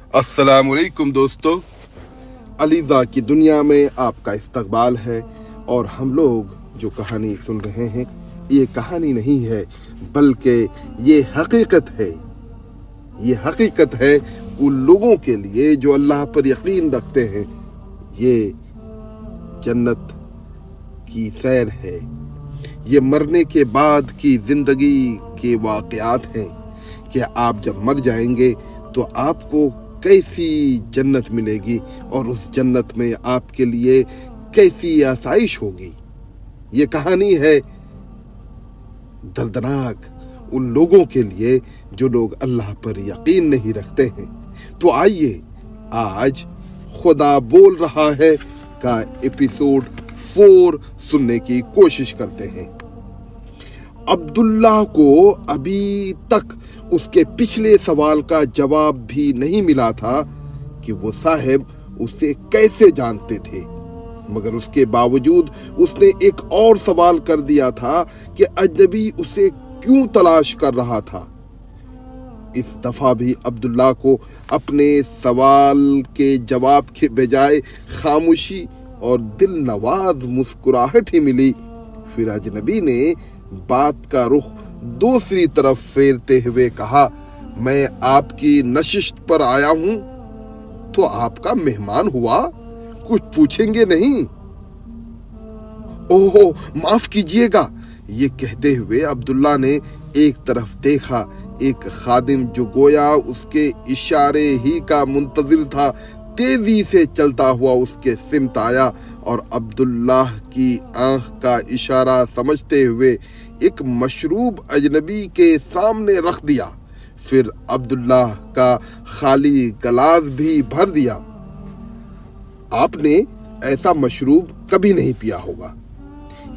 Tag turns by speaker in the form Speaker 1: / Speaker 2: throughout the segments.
Speaker 1: अस्सलाम वालेकुम दोस्तों, अलीज़ा की दुनिया में आपका इस्तकबाल है। और हम लोग जो कहानी सुन रहे हैं, ये कहानी नहीं है बल्कि ये हकीकत है। ये हकीकत है उन लोगों के लिए जो अल्लाह पर यकीन रखते हैं। ये जन्नत की सैर है, ये मरने के बाद की जिंदगी के वाक़यात हैं कि आप जब मर जाएंगे तो आपको कैसी जन्नत मिलेगी और उस जन्नत में आपके लिए कैसी आसाइश होगी। ये कहानी है दर्दनाक उन लोगों के लिए जो लोग अल्लाह पर यकीन नहीं रखते हैं। तो आइए आज खुदा बोल रहा है का एपिसोड 4 सुनने की कोशिश करते हैं। अब्दुल्लाह को अभी तक उसके पिछले सवाल का जवाब भी नहीं मिला था कि वो साहब उसे कैसे जानते थे, मगर उसके बावजूद उसने एक और सवाल कर दिया था कि अजनबी उसे क्यों तलाश कर रहा था। इस दफा भी अब्दुल्लाह को अपने सवाल के जवाब के बजाय खामोशी और दिल नवाज मुस्कुराहट ही मिली। फिर अजनबी ने बात का रुख दूसरी तरफ फेरते हुए कहा, मैं आपकी नशिस्त पर आया हूं तो आपका मेहमान हुआ, कुछ पूछेंगे नहीं? ओहो माफ कीजिएगा। ये कहते हुए अब्दुल्ला ने एक तरफ देखा। एक खादिम जो गोया उसके इशारे ही का मुंतजिर था, तेजी से चलता हुआ उसके सिमत आया और अब्दुल्लाह की आंख का इशारा समझते हुए एक मशरूब अजनबी के सामने रख दिया। फिर अब्दुल्लाह का खाली गिलास भी भर दिया। आपने ऐसा मशरूब कभी नहीं पिया होगा,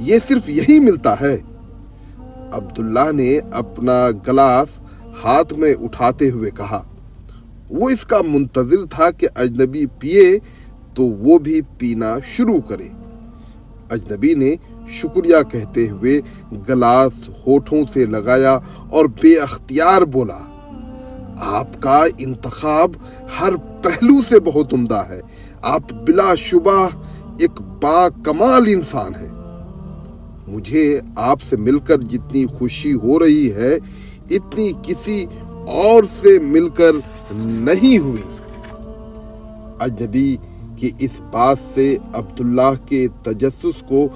Speaker 1: ये सिर्फ यही मिलता है। अब्दुल्लाह ने अपना गिलास हाथ में उठाते हुए कहा। वो इसका मुंतजिर था कि अजनबी पिए तो वो भी पीना शुरू करे। अजनबी ने शुक्रिया कहते हुए गिलास होठों से लगाया और बेअख्तियार बोला, आपका इंतखाब हर पहलू से बहुत उम्दा है। आप बिलाशुबा एक बाकमाल इंसान हैं। मुझे आपसे मिलकर जितनी खुशी हो रही है, इतनी किसी और से मिलकर नहीं हुई। अजनबी की इस बात से अब्दुल्लाह के तजस्सुस को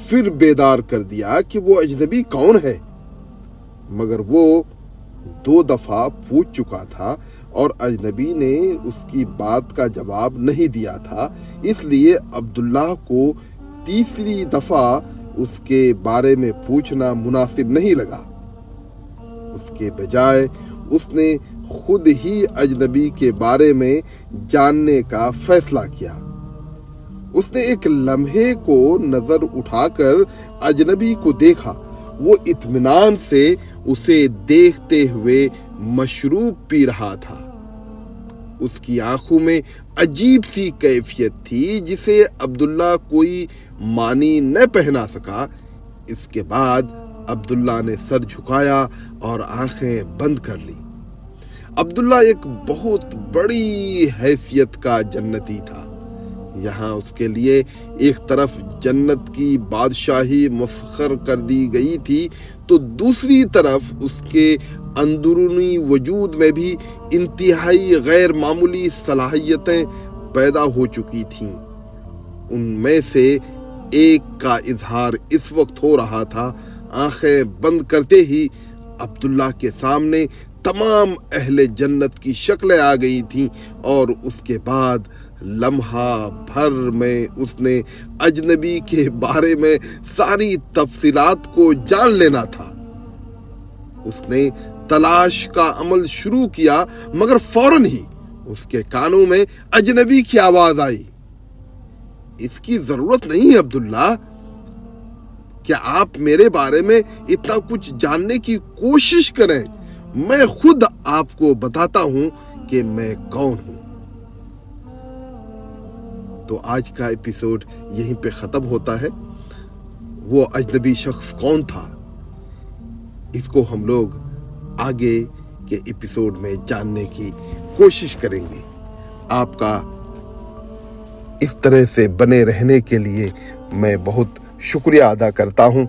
Speaker 1: फिर बेदार कर दिया कि वो अजनबी कौन है, मगर वो 2 दफा पूछ चुका था और अजनबी ने उसकी बात का जवाब नहीं दिया था। इसलिए अब्दुल्लाह को तीसरी दफा उसके बारे में पूछना मुनासिब नहीं लगा। उसके बजाय उसने खुद ही अजनबी के बारे में जानने का फैसला किया। उसने एक लम्हे को नजर उठाकर अजनबी को देखा। वो इत्मीनान से उसे देखते हुए मशरूब पी रहा था। उसकी आंखों में अजीब सी कैफियत थी जिसे अब्दुल्ला कोई मानी न पहना सका। इसके बाद अब्दुल्ला ने सर झुकाया और आंखें बंद कर ली। अब्दुल्ला एक बहुत बड़ी हैसियत का जन्नती था। यहाँ उसके लिए एक तरफ जन्नत की बादशाही मुस्खर कर दी गई थी, तो दूसरी तरफ उसके अंदरूनी वजूद में भी इंतहाई गैर मामूली सलाहियतें पैदा हो चुकी थीं। उनमें से एक का इजहार इस वक्त हो रहा था। आंखें बंद करते ही अब्दुल्ला के सामने तमाम अहले जन्नत की शक्लें आ गई थीं और उसके बाद लम्हा भर में उसने अजनबी के बारे में सारी तफसीलात को जान लेना था। उसने तलाश का अमल शुरू किया, मगर फौरन ही उसके कानों में अजनबी की आवाज आई, इसकी जरूरत नहीं है अब्दुल्ला। क्या आप मेरे बारे में इतना कुछ जानने की कोशिश करें, मैं खुद आपको बताता हूं कि मैं कौन हूं। तो आज का एपिसोड यहीं पे खत्म होता है। वो अजनबी शख्स कौन था, इसको हम लोग आगे के एपिसोड में जानने की कोशिश करेंगे। आपका इस तरह से बने रहने के लिए मैं बहुत शुक्रिया अदा करता हूँ।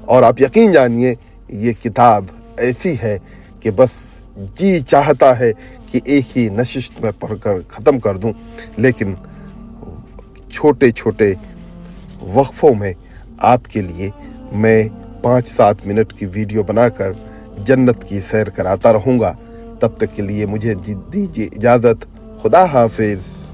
Speaker 1: और आप यकीन जानिए ये किताब ऐसी है कि बस जी चाहता है कि एक ही नशिस्त में पढ़कर ख़त्म कर दूं, लेकिन छोटे छोटे वक्फों में आपके लिए मैं 5-7 मिनट की वीडियो बनाकर जन्नत की सैर कराता रहूँगा। तब तक के लिए मुझे दीजिए इजाज़त। खुदा हाफिज़।